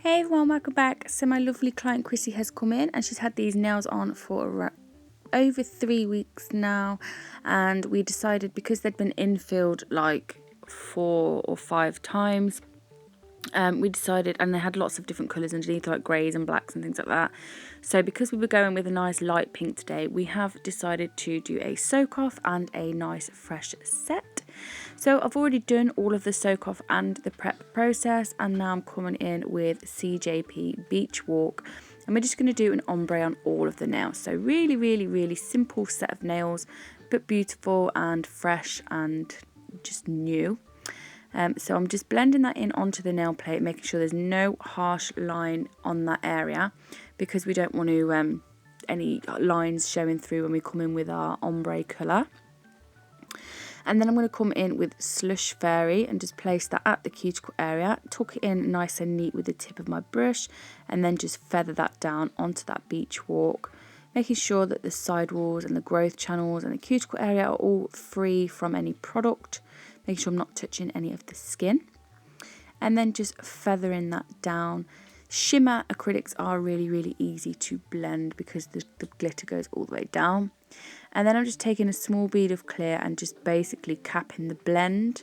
Hey everyone, welcome back. So my lovely client Chrissy has come in and she's had these nails on for over 3 weeks now, and we decided because they'd been infilled like 4 or 5 times, we decided, and they had lots of different colours underneath, like greys and blacks and things like that. So because we were going with a nice light pink today, we have decided to do a soak off and a nice fresh set. So I've already done all of the soak off and the prep process, and now I'm coming in with CJP Beach Walk, and we're just going to do an ombre on all of the nails. So really simple set of nails, but beautiful and fresh and just new. So I'm just blending that in onto the nail plate, making sure there's no harsh line on that area, because we don't want to any lines showing through when we come in with our ombre colour. And then I'm going to come in with Slush Fairy and just place that at the cuticle area, tuck it in nice and neat with the tip of my brush, and then just feather that down onto that beach walk, making sure that the side walls and the growth channels and the cuticle area are all free from any product, making sure I'm not touching any of the skin, and then just feathering that down. Shimmer acrylics are really easy to blend because the glitter goes all the way down. And then I'm just taking a small bead of clear and just basically capping the blend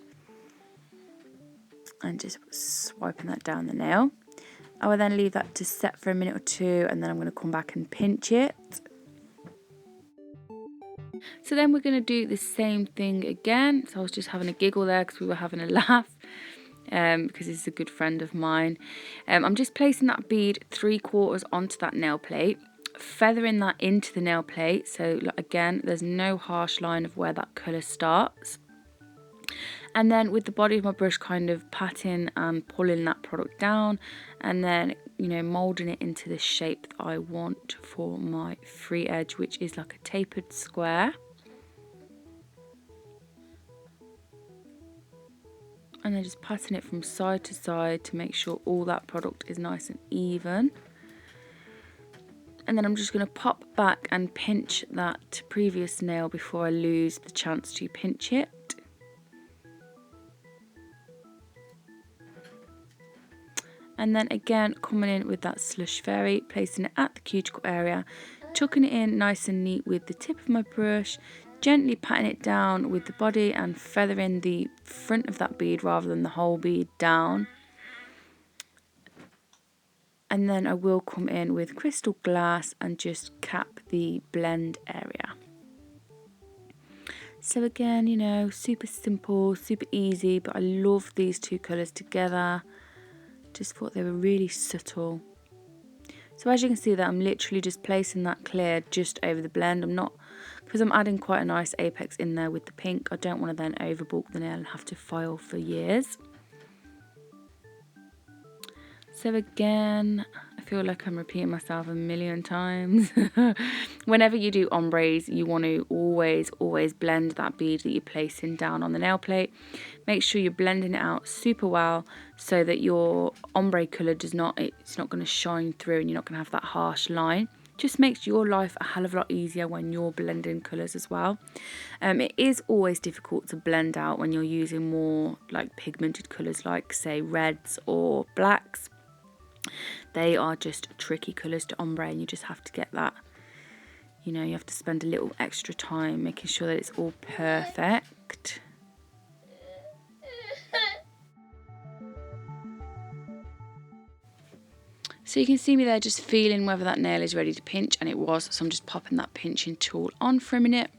and just swiping that down the nail. I will then leave that to set for a minute or two, and then I'm going to come back and pinch it. So then we're going to do the same thing again. So I was just having a giggle there because we were having a laugh, because this is a good friend of mine. I'm just placing that bead 3/4 onto that nail plate, feathering that into the nail plate, so again there's no harsh line of where that colour starts, and then with the body of my brush kind of patting and pulling that product down, and then moulding it into the shape that I want for my free edge, which is like a tapered square. And then just patting it from side to side to make sure all that product is nice and even. And then I'm just going to pop back and pinch that previous nail before I lose the chance to pinch it. And then again coming in with that Slush Fairy, placing it at the cuticle area, tucking it in nice and neat with the tip of my brush, gently patting it down with the body and feathering the front of that bead rather than the whole bead down. And then I will come in with crystal glass and just cap the blend area. So again, super simple, super easy, but I love these two colours together. Just thought they were really subtle. So as you can see that I'm literally just placing that clear just over the blend. I'm not, because I'm adding quite a nice apex in there with the pink, I don't want to then overbulk the nail and have to file for years. So again, I feel like I'm repeating myself a million times. Whenever you do ombres, you want to always blend that bead that you're placing down on the nail plate. Make sure you're blending it out super well so that your ombre colour it's not going to shine through and you're not going to have that harsh line. Just makes your life a hell of a lot easier when you're blending colours as well. It is always difficult to blend out when you're using more like pigmented colours like say reds or blacks. They are just tricky colours to ombre, and you just have to get that, you have to spend a little extra time making sure that it's all perfect. So you can see me there just feeling whether that nail is ready to pinch, and it was, so I'm just popping that pinching tool on for a minute.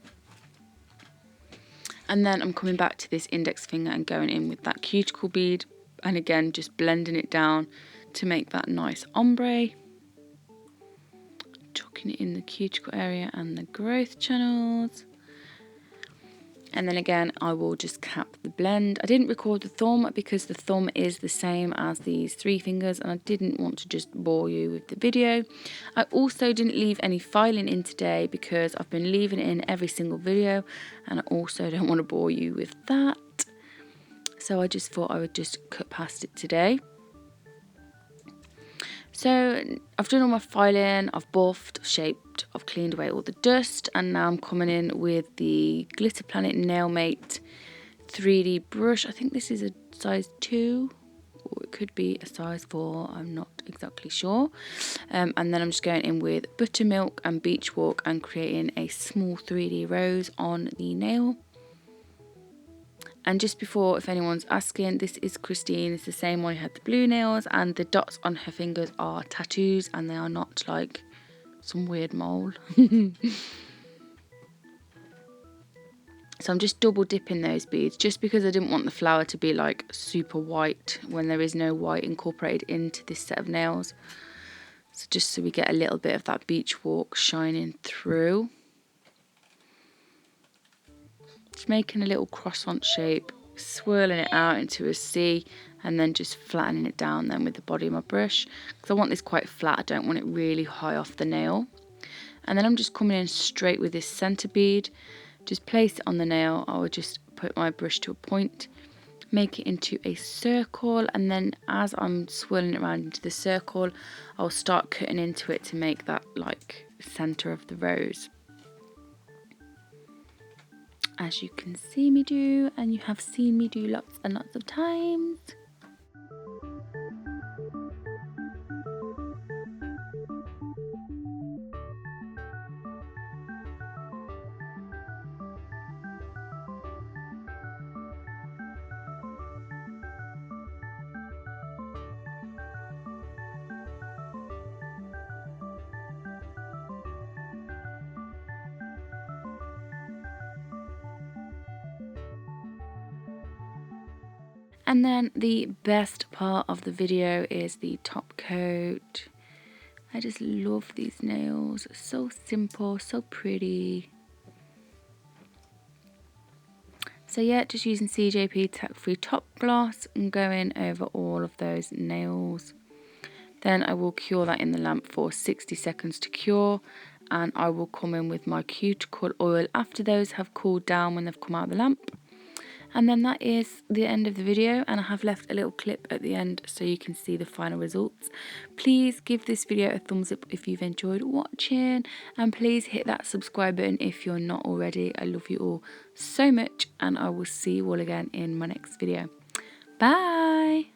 And then I'm coming back to this index finger and going in with that cuticle bead, and again just blending it down to make that nice ombre. Tucking it in the cuticle area and the growth channels. And then again, I will just cap the blend. I didn't record the thumb because the thumb is the same as these 3 fingers, and I didn't want to just bore you with the video. I also didn't leave any filing in today because I've been leaving it in every single video, and I also don't want to bore you with that. So I just thought I would just cut past it today. So I've done all my filing, I've buffed, shaped, I've cleaned away all the dust, and now I'm coming in with the Glitter Planet Nailmate 3D brush. I think this is a size 2 or it could be a size 4, I'm not exactly sure. And then I'm just going in with buttermilk and beach walk and creating a small 3D rose on the nail. And just before, if anyone's asking, this is Christine. It's the same one who had the blue nails, and the dots on her fingers are tattoos and they are not like some weird mole. So I'm just double dipping those beads just because I didn't want the flower to be like super white when there is no white incorporated into this set of nails. So just so we get a little bit of that beach walk shining through. Just making a little croissant shape, swirling it out into a C, and then just flattening it down then with the body of my brush. Because I want this quite flat, I don't want it really high off the nail. And then I'm just coming in straight with this centre bead. Just place it on the nail. I will just put my brush to a point, make it into a circle, and then as I'm swirling it around into the circle, I'll start cutting into it to make that like centre of the rose. As you can see me do, and you have seen me do lots and lots of times. And then the best part of the video is the top coat. I just love these nails, so simple, so pretty. So yeah, just using CJP tack-free top gloss and going over all of those nails. Then I will cure that in the lamp for 60 seconds to cure, and I will come in with my cuticle oil after those have cooled down when they've come out of the lamp. And then that is the end of the video, and I have left a little clip at the end so you can see the final results. Please give this video a thumbs up if you've enjoyed watching, and please hit that subscribe button if you're not already. I love you all so much, and I will see you all again in my next video. Bye!